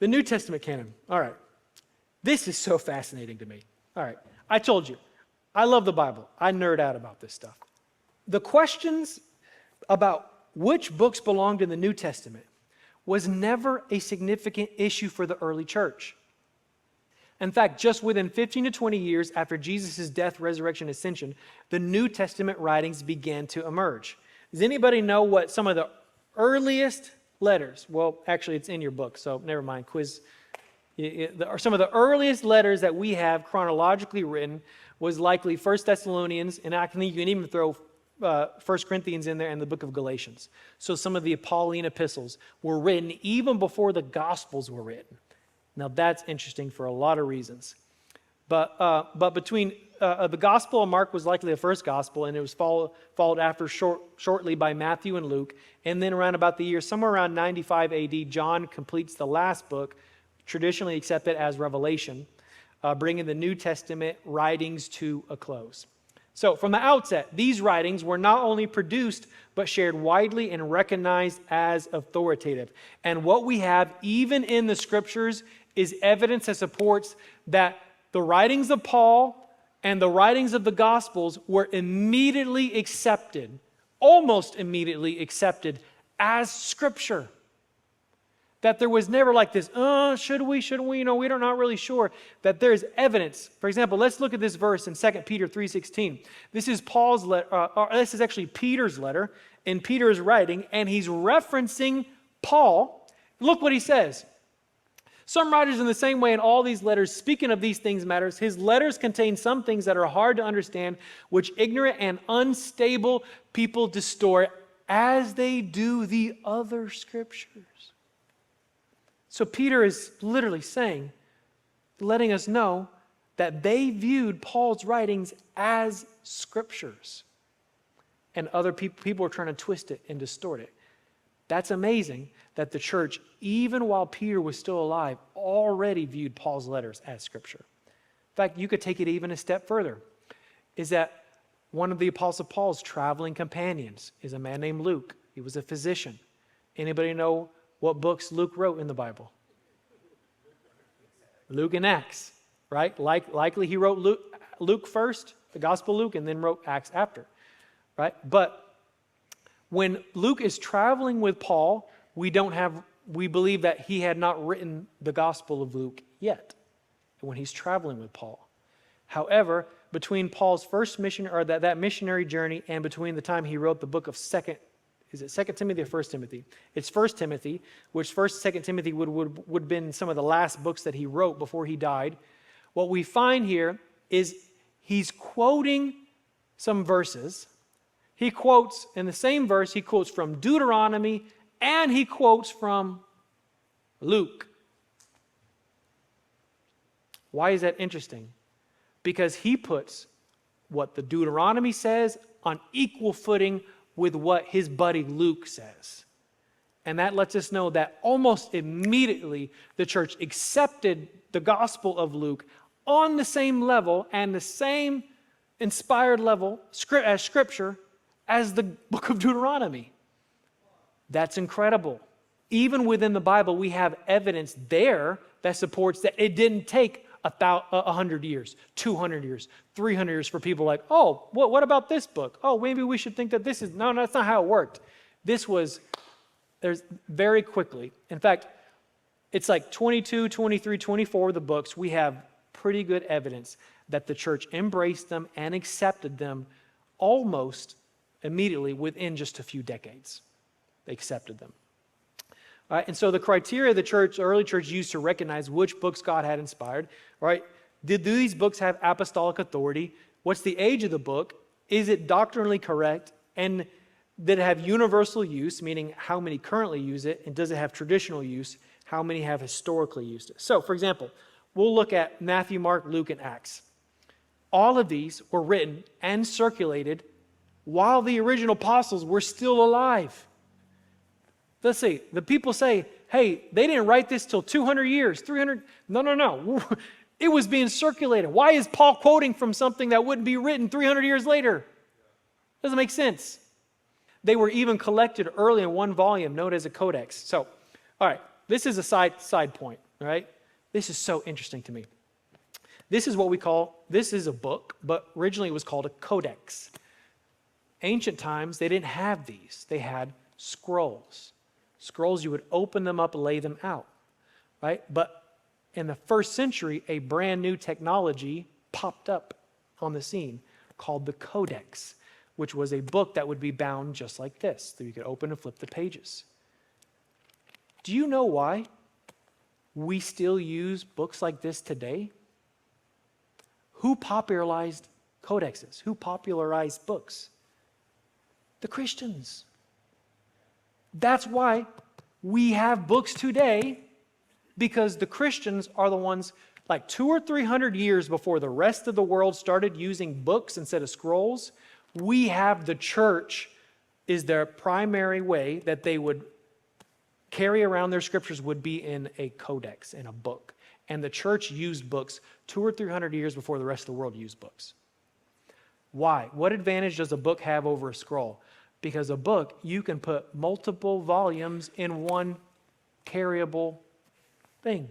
The New Testament canon. All right. This is so fascinating to me. All right. I told you, I love the Bible. I nerd out about this stuff. The questions about which books belonged in the New Testament was never a significant issue for the early church. In fact, just within 15 to 20 years after Jesus' death, resurrection, ascension, the New Testament writings began to emerge. Does anybody know what some of the earliest letters, well, actually it's in your book, so never mind, quiz. Some of the earliest letters that we have chronologically written was likely 1 Thessalonians, and I think you can even throw 1 Corinthians in there and the book of Galatians. So some of the Pauline epistles were written even before the Gospels were written. Now that's interesting for a lot of reasons. But between the Gospel of Mark was likely the first Gospel, and it was followed after shortly by Matthew and Luke. And then around about the year, somewhere around 95 AD, John completes the last book, traditionally accepted as Revelation, bringing the New Testament writings to a close. So from the outset, these writings were not only produced, but shared widely and recognized as authoritative. And what we have, even in the Scriptures, is evidence that supports that the writings of Paul and the writings of the Gospels were immediately accepted, almost immediately accepted as Scripture. That there was never like this, should we, shouldn't we? We're not really sure. That there's evidence. For example, let's look at this verse in 2 Peter 3:16. This is Paul's letter. This is actually Peter's letter, and Peter is writing, and he's referencing Paul. Look what he says. Some writers in the same way in all these letters, speaking of these things matters, his letters contain some things that are hard to understand, which ignorant and unstable people distort, as they do the other Scriptures. So Peter is literally saying, letting us know that they viewed Paul's writings as Scriptures. And other people were trying to twist it and distort it. That's amazing that the church, even while Peter was still alive, already viewed Paul's letters as Scripture. In fact, you could take it even a step further. Is that one of the Apostle Paul's traveling companions is a man named Luke. He was a physician. Anybody know what books Luke wrote in the Bible? Luke and Acts, right? Likely he wrote Luke first, the Gospel of Luke, and then wrote Acts after, right? But when Luke is traveling with Paul, we believe that he had not written the Gospel of Luke yet when he's traveling with Paul. However, between Paul's first mission, or that missionary journey, and between the time he wrote the book of is it 2 Timothy or 1 Timothy? It's 1 Timothy, which 1st, 2 Timothy would have been some of the last books that he wrote before he died. What we find here is he's quoting some verses. He quotes, in the same verse, he quotes from Deuteronomy, and he quotes from Luke. Why is that interesting? Because he puts what the Deuteronomy says on equal footing with what his buddy Luke says. And that lets us know that almost immediately the church accepted the Gospel of Luke on the same level and the same inspired level as Scripture as the book of Deuteronomy. That's incredible. Even within the Bible, we have evidence there that supports that it didn't take 100 years, 200 years, 300 years for people like, oh, what about this book? Oh, maybe we should think that this is, no, that's not how it worked. There's very quickly. In fact, it's like 22, 23, 24 of the books, we have pretty good evidence that the church embraced them and accepted them almost immediately within just a few decades. They accepted them. All right, and so the criteria the early church used to recognize which books God had inspired, right? Do these books have apostolic authority? What's the age of the book? Is it doctrinally correct? And did it have universal use, meaning how many currently use it? And does it have traditional use? How many have historically used it? So, for example, we'll look at Matthew, Mark, Luke, and Acts. All of these were written and circulated while the original apostles were still alive. Let's see, the people say, hey, they didn't write this till 200 years, 300. No. It was being circulated. Why is Paul quoting from something that wouldn't be written 300 years later? Doesn't make sense. They were even collected early in one volume known as a codex. So, all right, this is a side point. right? This is so interesting to me. This is this is a book, but originally it was called a codex. Ancient times, they didn't have these. They had scrolls. Scrolls, you would open them up, lay them out, right? But in the first century, a brand new technology popped up on the scene called the codex, which was a book that would be bound just like this, that you could open and flip the pages. Do you know why we still use books like this today? Who popularized codexes? Who popularized books? The Christians. That's why we have books today, because the Christians are the ones, like 200 or 300 years before the rest of the world started using books instead of scrolls. We have the church is their primary way that they would carry around their scriptures would be in a codex, in a book. And the church used books 200 or 300 years before the rest of the world used books. Why? What advantage does a book have over a scroll? Because a book, you can put multiple volumes in one carryable thing.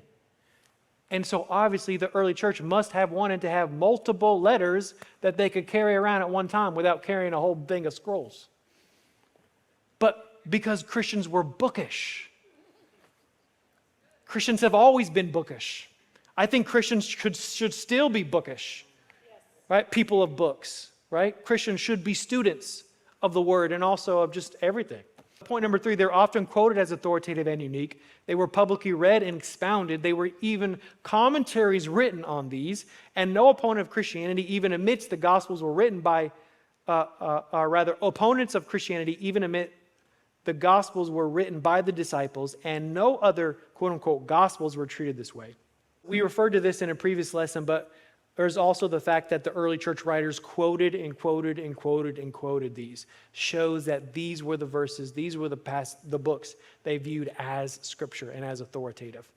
And so obviously the early church must have wanted to have multiple letters that they could carry around at one time without carrying a whole thing of scrolls. But because Christians were bookish. Christians have always been bookish. I think Christians should still be bookish, right? People of books, right? Christians should be students of the word and also of just everything. Point number 3, they're often quoted as authoritative and unique. They were publicly read and expounded. They were even commentaries written on these, and no opponent of Christianity even admits the Gospels were written by, opponents of Christianity even admit the Gospels were written by the disciples, and no other quote-unquote Gospels were treated this way. We referred to this in a previous lesson, but there's also the fact that the early church writers quoted and quoted and quoted and quoted these. Shows that these were the verses, these were the books they viewed as scripture and as authoritative.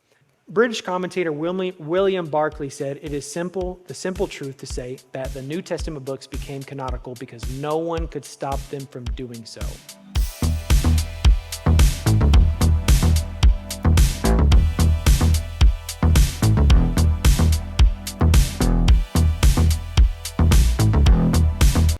British commentator William Barclay said, "It is the simple truth to say that the New Testament books became canonical because no one could stop them from doing so."